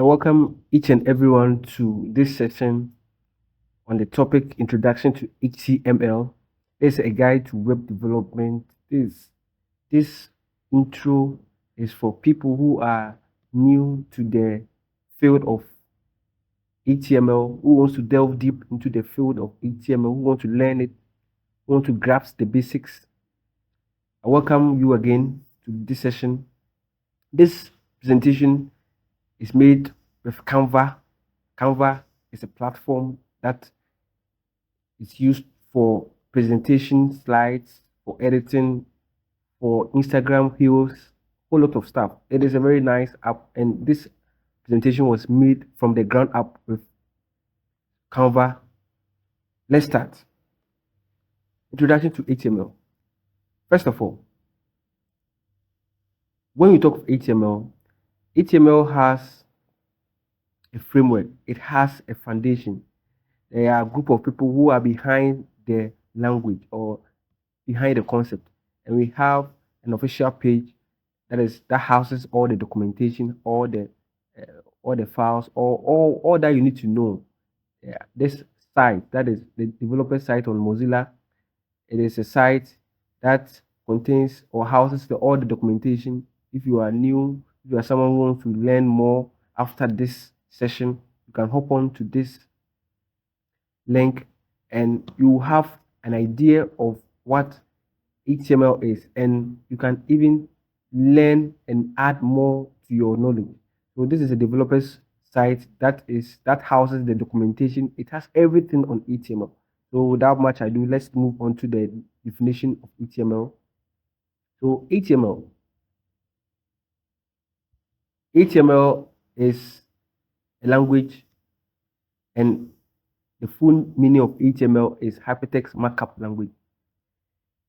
I welcome each and everyone to this session on the topic Introduction to HTML. It's a guide to web development. This intro is for people who are new to the field of HTML, who wants to delve deep into the field of HTML, who want to learn it, who want to grasp the basics. I welcome you again to this session. This presentation is made with Canva. Canva is a platform that is used for presentation slides, for editing, for Instagram reels, whole lot of stuff. It is a very nice app, and this presentation was made from the ground up with Canva. Let's start. Introduction to HTML. First of all, when we talk of HTML, HTML has a framework, it has a foundation. There are a group of people who are behind the language or behind the concept, and we have an official page that houses all the documentation, all the files, all that you need to know. Yeah, this site, that is the developer site on Mozilla, it is a site that contains or houses all the documentation. If you are new, if you are someone who wants to learn more after this session, you can hop on to this link and you have an idea of what HTML is, and you can even learn and add more to your knowledge. So this is a developer's site that houses the documentation. It has everything on HTML. So without much ado, let's move on to the definition of HTML. So HTML is a language, and the full meaning of HTML is hypertext markup language.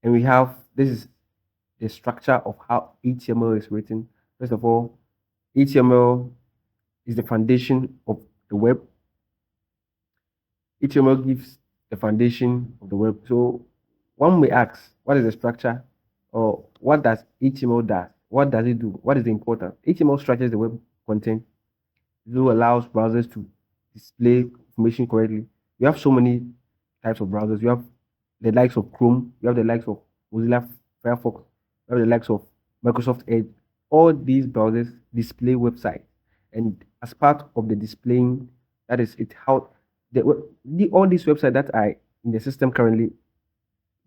And we have this is the structure of how HTML is written. First of all, HTML is the foundation of the web. HTML gives the foundation of the web. So one may ask, what is the structure, or what does HTML do? What does it do? What is the important? HTML structures the web content. It allows browsers to display information correctly. You have so many types of browsers. You have the likes of Chrome. You have the likes of Mozilla Firefox. You have the likes of Microsoft Edge. All these browsers display websites, and as part of the displaying, that is it how all these websites that are in the system currently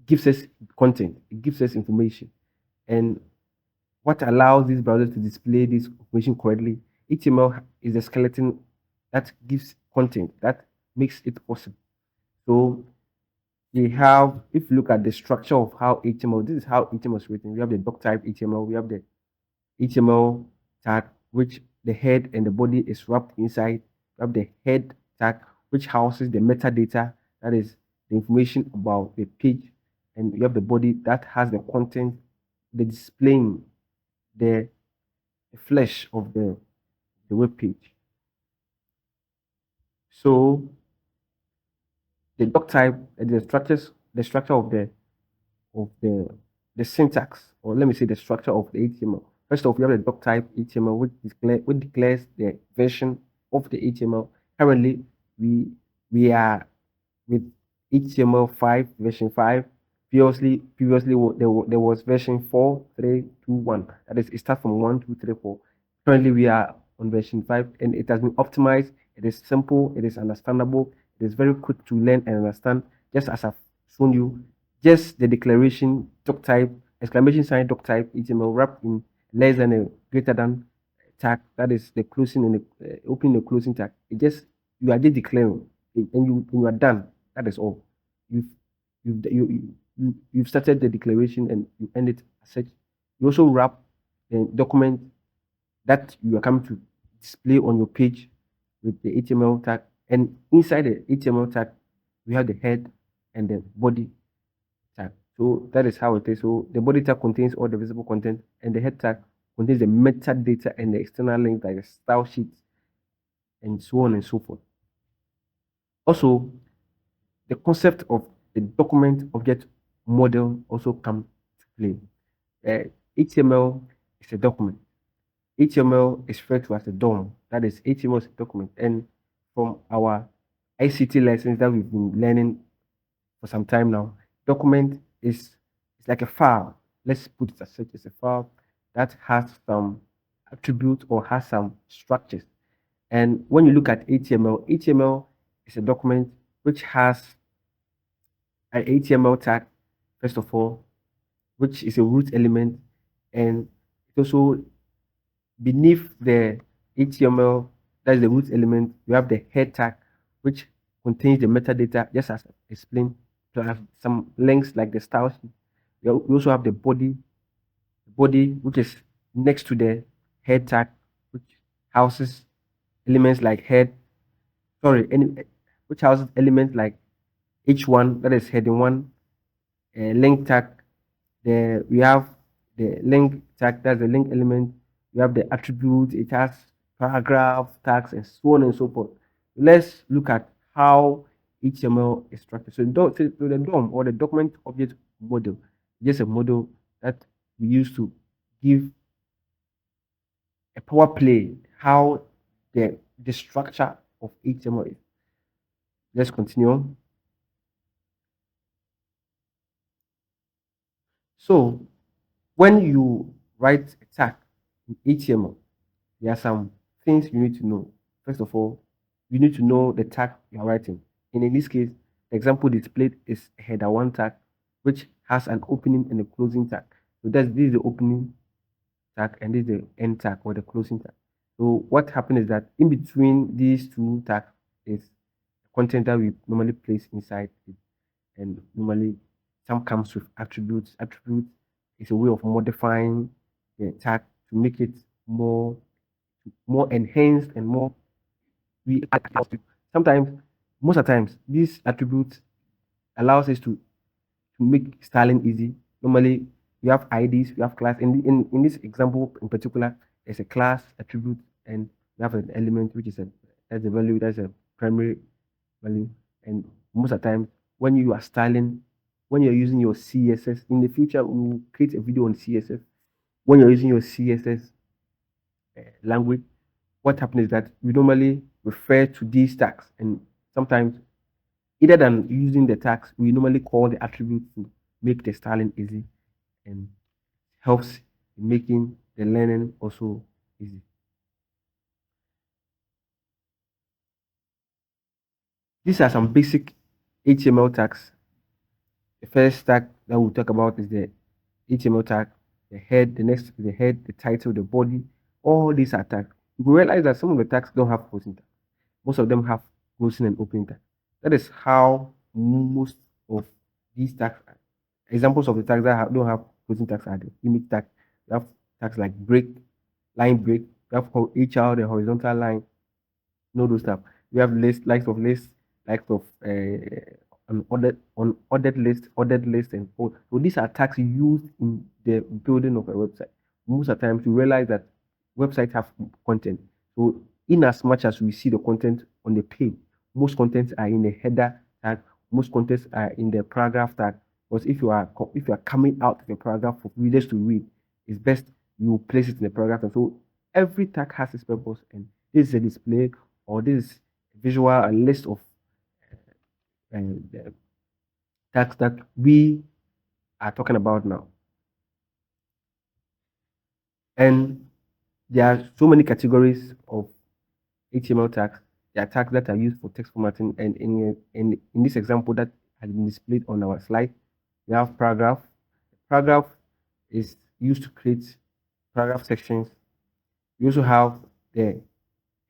gives us content. It gives us information, and what allows these browsers to display this information correctly. HTML is the skeleton that gives content that makes it possible. So we have, if you look at the structure of how HTML, this is how HTML is written. We have the doc type HTML, we have the HTML tag, which the head and the body is wrapped inside. We have the head tag, which houses the metadata, that is the information about the page, and you have the body that has the content, the displaying the flesh of the web page. So the doc type, the structure of the syntax, or let me say the structure of the HTML. First off, we have the doc type HTML, which declares the version of the HTML. Currently, we are with HTML5 version 5. Previously there was version 4, 3, 2, 1. That is, it starts from 1, 2, 3, 4. Currently, we are on version 5, and it has been optimized. It is simple, it is understandable, it is very quick to learn and understand, just as I've shown you. Just the declaration, doc type, exclamation sign, doc type, HTML wrapped in less than a greater than tag. That is the closing and the opening and closing tag. You are just declaring, and you are done. That is all. You've you've started the declaration and you end it as such. You also wrap the document that you are coming to display on your page with the HTML tag, and inside the HTML tag we have the head and the body tag. So that is how it is. So the body tag contains all the visible content, and the head tag contains the metadata and the external links like the style sheets and so on and so forth. Also, the concept of the document object model also comes to play. HTML is a document. HTML is referred to as a DOM. That is, HTML is a document. And from our ICT lessons that we've been learning for some time now, document is it's like a file. Let's put it as such as a file that has some attributes or has some structures. And when you look at HTML is a document which has an HTML tag, first of all, which is a root element, and it also beneath the HTML, that is the root element, we have the head tag, which contains the metadata, just as explained, plus some links like the styles. We also have the body which is next to the head tag, which houses elements like which houses elements like H1, that is heading 1, link tag. We have the link tag, that's the link element. We have the attribute, it has paragraph, tags, and so on and so forth. Let's look at how HTML is structured. So the DOM, or the document object model, just a model that we use to give a power play how the structure of HTML is. Let's continue. So when you write a tag in HTML, there are some things you need to know. First of all, you need to know the tag you are writing. And in this case, the example displayed is header 1 tag, which has an opening and a closing tag. So this is the opening tag, and this is the end tag, or the closing tag. So what happens is that in between these two tags is content that we normally place inside it. And normally some comes with attributes. Attributes is a way of modifying the tag to make it more enhanced and more sometimes, most of the times, these attributes allows us to make styling easy. Normally we have IDs, we have class. In this example in particular, there's a class attribute, and we have an element which is that's a value, that's a primary value. And most of the time, when you are styling, when you're using your CSS, in the future we will create a video on CSS. When you're using your CSS language, what happens is that we normally refer to these tags, and sometimes, either than using the tags, we normally call the attributes to make the styling easy, and helps in making the learning also easy. These are some basic HTML tags. The first tag that we'll talk about is the HTML tag, the head, the next is the head, the title, the body. All these are tags. You will realize that some of the tags don't have closing tags. Most of them have closing and opening tags. That is how most of these tags are. Examples of the tags that don't have closing tags are the image tag. We have tags like break, line break. We have HR, the horizontal line. Know those stuff. We have likes of unordered list, ordered list, and all. So these are tags used in the building of a website. Most of the times, you realize that websites have content. So in as much as we see the content on the page, most contents are in the header tag. Most contents are in the paragraph tag. Because if you are coming out of a paragraph for readers to read, it's best you place it in the paragraph. And so every tag has its purpose, and this is a display, or this is visual, a list of the tags that we are talking about now. And there are so many categories of HTML tags. There are tags that are used for text formatting, and in this example that has been displayed on our slide, we have paragraph. Paragraph is used to create paragraph sections. We also have the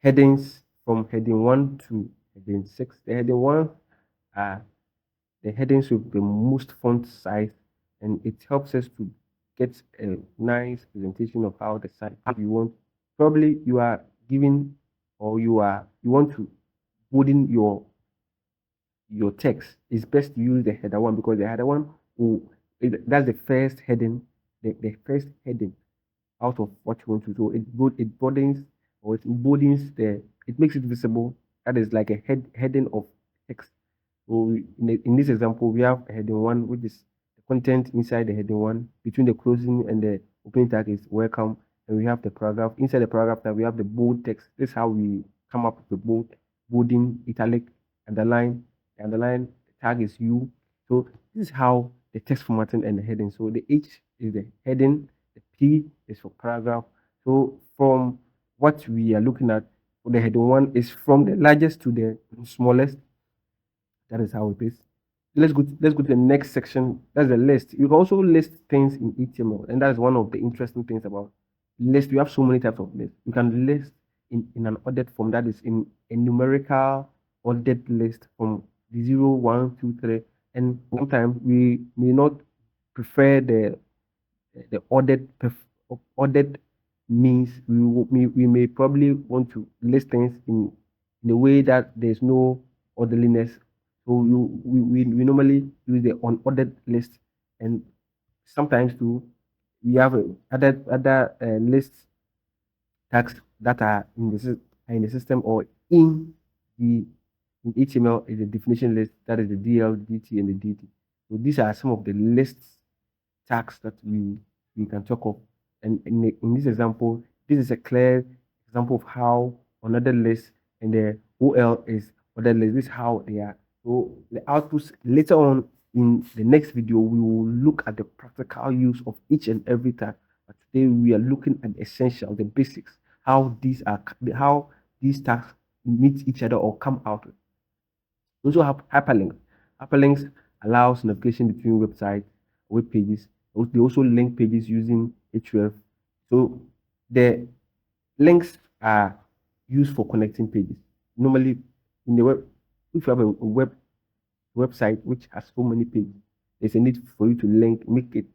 headings from heading 1 to heading 6. The heading 1 are the headings with the most font size, and it helps us to get a nice presentation of how the site you want. Probably you are giving, or you want to put in your text. It's best to use the header 1, because the header 1 that's the first heading, the first heading out of what you want to do. It broadens, or it emboldens it makes it visible. That is like a heading of text. So in this example, we have heading 1, which is the content inside the heading 1. Between the closing and the opening tag is welcome, and we have the paragraph. Inside the paragraph, that we have the bold text. This is how we come up with the bolding, italic, underline. The underline tag is U. So this is how the text formatting and the heading. So the H is the heading, the P is for paragraph. So from what we are looking at, the heading one is from the largest to the smallest. That is how it is. Let's go to the next section. That's the list. You can also list things in HTML, and that's one of the interesting things about list. We have so many types of lists. You can list in an ordered form, that is in a numerical ordered list from 0, 1, 2, 3. And sometimes we may not prefer the ordered means we may probably want to list things in a way that there's no orderliness. So we normally use the unordered list, and sometimes too we have other lists tags that are in the system or in the in HTML is a definition list, that is the DL, DT, and the DT. So these are some of the lists tags that we can talk of. And in this example, this is a clear example of how another list and the OL is other list. This is how they are. So the outputs later on in the next video, we will look at the practical use of each and every tag. But today we are looking at the essential, the basics, how these tags meet each other or come out. We also have hyperlinks. Hyperlinks allows navigation between websites, web pages. They also link pages using href. So the links are used for connecting pages. Normally, in the web, if you have a website which has so many pages, there's a need for you to make it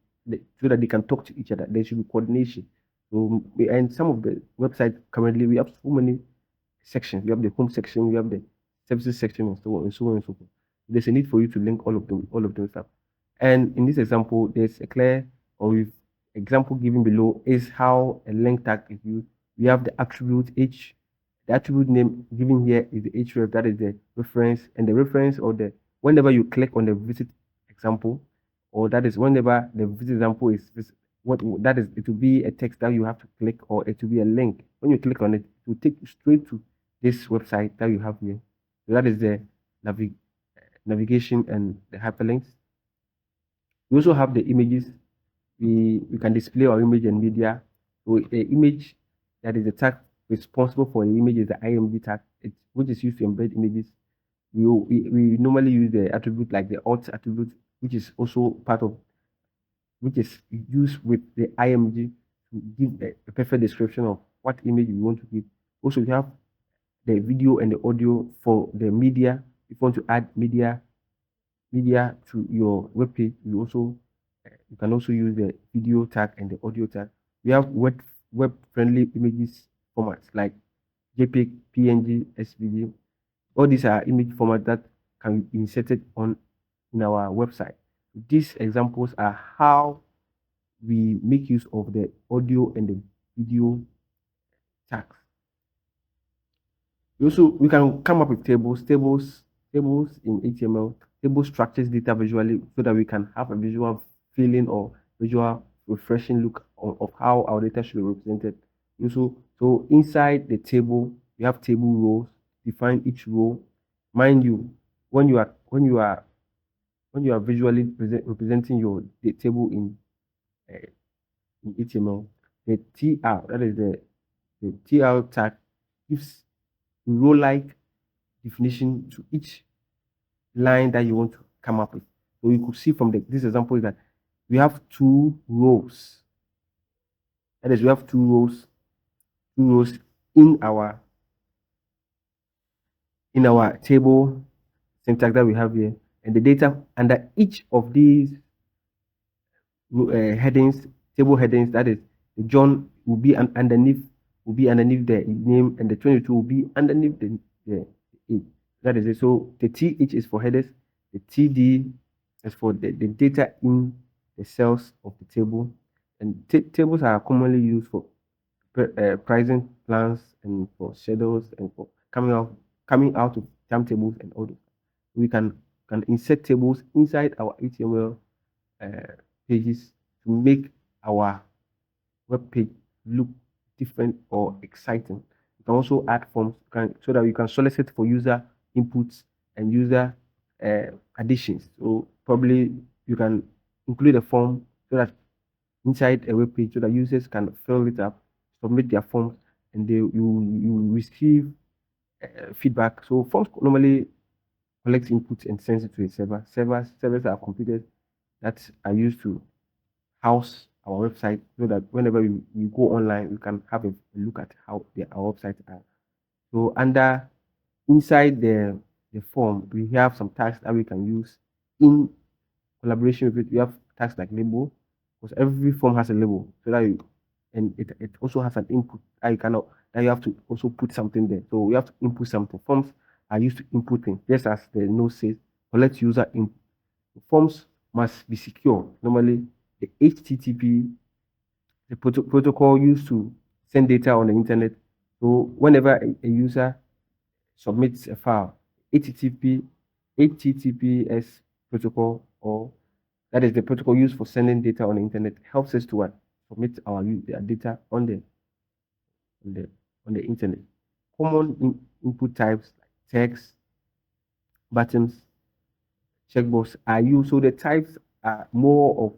so that they can talk to each other. There should be coordination. So, and some of the websites currently, we have so many sections. We have the home section, we have the services section, and so on and so on and so forth. There's a need for you to link all of them stuff. And in this example, there's a clear or example given below is how a link tag is used. We have the attribute H. The attribute name given here is the href, that is the reference, and the reference or the whenever you click on the visit example, or that is whenever the visit example is what that is, it will be a text that you have to click, or it will be a link. When you click on it, it will take you straight to this website that you have here. So that is the navigation and the hyperlinks. We also have the images. We can display our image and media. So the image, that is the tag responsible for the image, is the img tag, which is used to embed images. We normally use the attribute like the alt attribute, which is also which is used with the img to give a perfect description of what image we want to give. Also, we have the video and the audio for the media. If you want to add media to your web page, you can also use the video tag and the audio tag. We have web friendly images formats like JPEG, PNG, SVG. All these are image formats that can be inserted in our website. These examples are how we make use of the audio and the video tags. We can come up with tables in HTML. Table structures data visually so that we can have a visual feeling or visual refreshing look of how our data should be represented. So inside the table, we have table rows. Define each row. Mind you, when you are visually representing the table in HTML, the TR, that is the TR tag, gives row-like definition to each line that you want to come up with. So you could see from this example is that we have 2 rows. That is, we have 2 rows in our table syntax that we have here, and the data under each of these headings, table headings, that is the John will be underneath the name, and the 22 will be underneath the age. That is it. So the TH is for headers, the TD is for the data in the cells of the table, and tables are commonly used for pricing plans and for schedules and for coming out of timetables and all this. We can insert tables inside our HTML pages to make our web page look different or exciting. You can also add forms so that you can solicit for user inputs and user additions. So probably you can include a form so that inside a web page so that users can fill it up, submit their forms, and you receive feedback. So forms normally collect inputs and sends it to a server. Servers are computers that are used to house our website so that whenever we go online, we can have a look at how our websites are. So inside the form, we have some tags that we can use in collaboration with it. We have tags like label, because every form has a label, so that and it also has an input that you cannot that you have to also put something there. So we have to input something. Forms are used to input things, just as the note says, collect user input. Forms must be secure. Normally, the HTTP, the protocol used to send data on the internet. So whenever a user submits a file, HTTPS protocol, or that is the protocol used for sending data on the internet, helps us to submit our data on on the on the internet. Common input types like text, buttons, checkbox are used. So the types are more of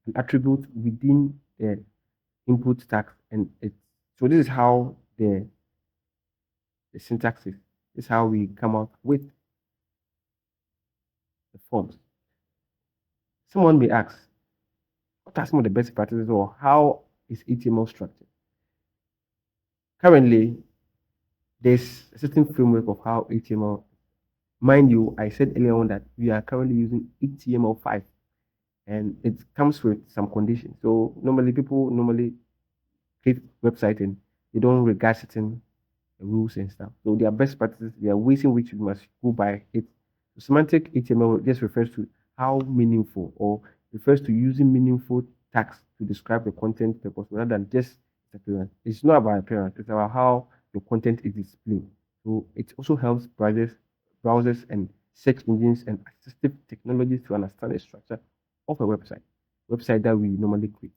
an attribute within the input tag, and so this is how the syntax is. This is how we come up with the forms. Someone may ask, what are some of the best practices, or how is HTML structured? Currently, there's a certain framework of how HTML. Mind you, I said earlier on that we are currently using HTML5, and it comes with some conditions. So normally people create website and they don't regard certain rules and stuff. So there are best practices, there are ways in which you must go by it. Semantic HTML just refers to how meaningful, or refers to using meaningful tags to describe the content purpose rather than just appearance. It's not about appearance, it's about how the content is displayed. So it also helps browsers and search engines and assistive technologies to understand the structure of a website that we normally create.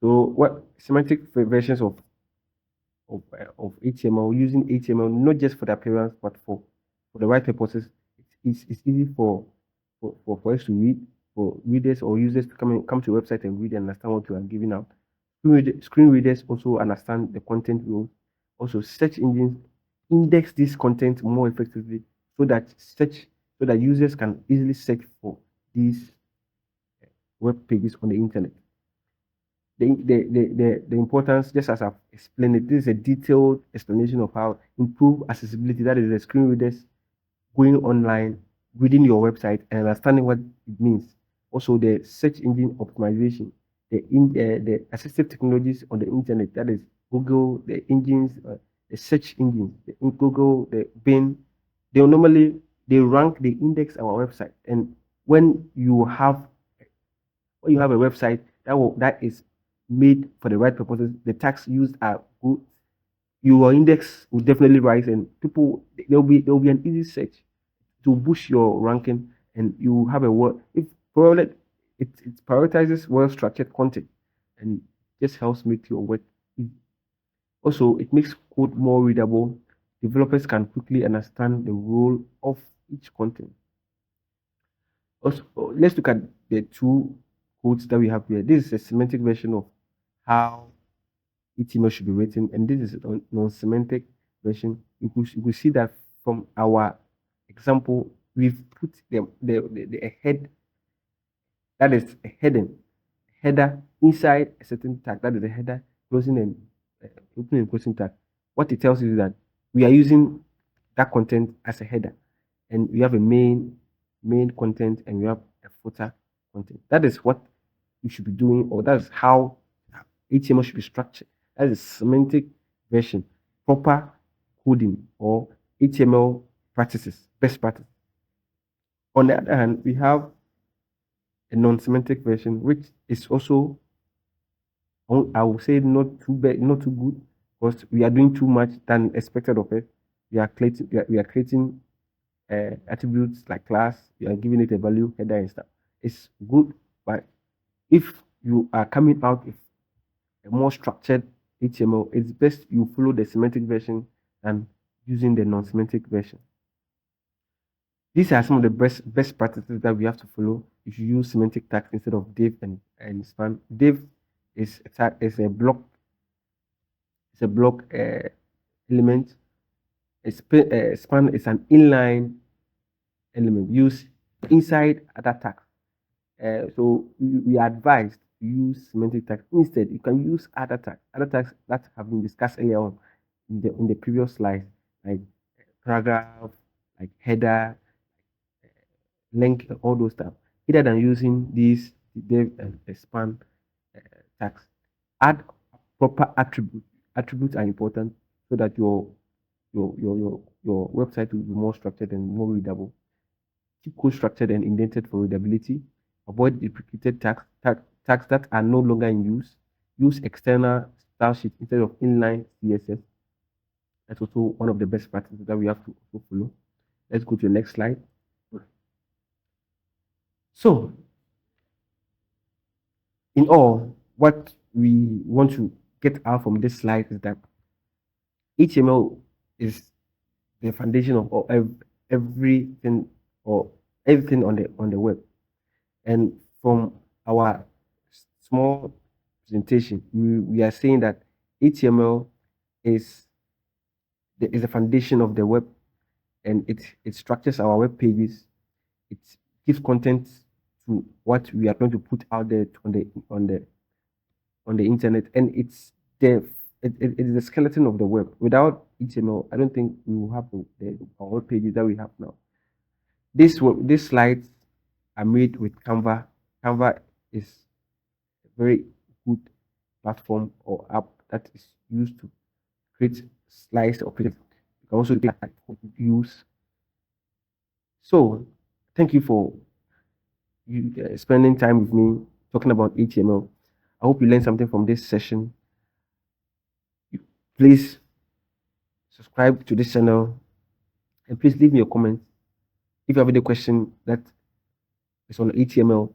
So what semantic versions of HTML, using HTML not just for the appearance but for the right purposes. It's easy for us to read, for readers or users to come to a website and read and understand what you are giving out. Screen readers also understand the content rules. Also, search engines index this content more effectively so that users can easily search for these web pages on the internet. The importance, just as I've explained it, this is a detailed explanation of how improve accessibility. That is the screen readers going online, reading your website and understanding what it means. Also, the search engine optimization, the assistive technologies on the internet, that is Google, the engines, the search engines, Google, the Bing, they rank, they index our website. And when you have a website that is made for the right purposes, the tags used are good, your index will definitely rise, and people there will be an easy search to boost your ranking, and you have a word. If probably it prioritizes well structured content, and just helps make your work easy. Also, it makes code more readable. Developers can quickly understand the role of each content. Also, let's look at the two codes that we have here. This is a semantic version of how HTML should be written, and this is a non-semantic version. You could see that from our example, we've put a head, that is a header inside a certain tag, that is a header, closing and opening and closing tag. What it tells you is that we are using that content as a header, and we have a main content, and we have a footer content. That is what you should be doing, or that's how HTML should be structured. That is semantic version, proper coding, or HTML practices, best practice. On the other hand, we have a non-semantic version, which is also, I would say, not too bad, not too good, because we are doing too much than expected of it. We are creating attributes like class. We are giving it a value, header and stuff. It's good, but if you are coming out with a more structured HTML, it's best you follow the semantic version than using the non-semantic version. These are some of the best practices that we have to follow if you use semantic tags instead of div and span. Div is a block. It's a block element. Span is an inline element used inside other tags. So we are advised to use semantic tags. Instead, you can use other tags that have been discussed earlier on in the previous slide, like paragraph, like header, link, all those stuff. Rather than using these div and span tags, add proper attributes. Attributes are important so that your website will be more structured and more readable. Keep code structured and indented for readability. Avoid duplicated tags that are no longer in use. Use external style sheet instead of inline CSS. That's also one of the best practices that we have to also follow. Let's go to the next slide. So, in all, what we want to get out from this slide is that HTML is the foundation of everything or everything on the web. And from our small presentation, we are saying that HTML is the foundation of the web, and it structures our web pages. It gives content to what we are going to put out there on the internet, and it is the skeleton of the web. Without HTML, I don't think we will have our web pages that we have now. These slides are made with Canva. Canva is a very good platform or app that is used to create slides or pages. You can also use. So, thank you for spending time with me talking about HTML. I hope you learned something from this session. Please subscribe to this channel and please leave me a comment. If you have any question that is on HTML,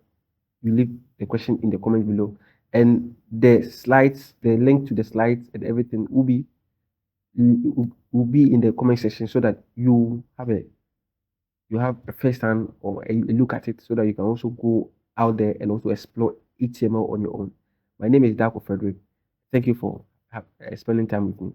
you leave the question in the comment below. And the slides, the link to the slides and everything will be in the comment section so that you have a first hand or a look at it so that you can also go out there and also explore HTML on your own. My name is Darko Frederick. Thank you for spending time with me.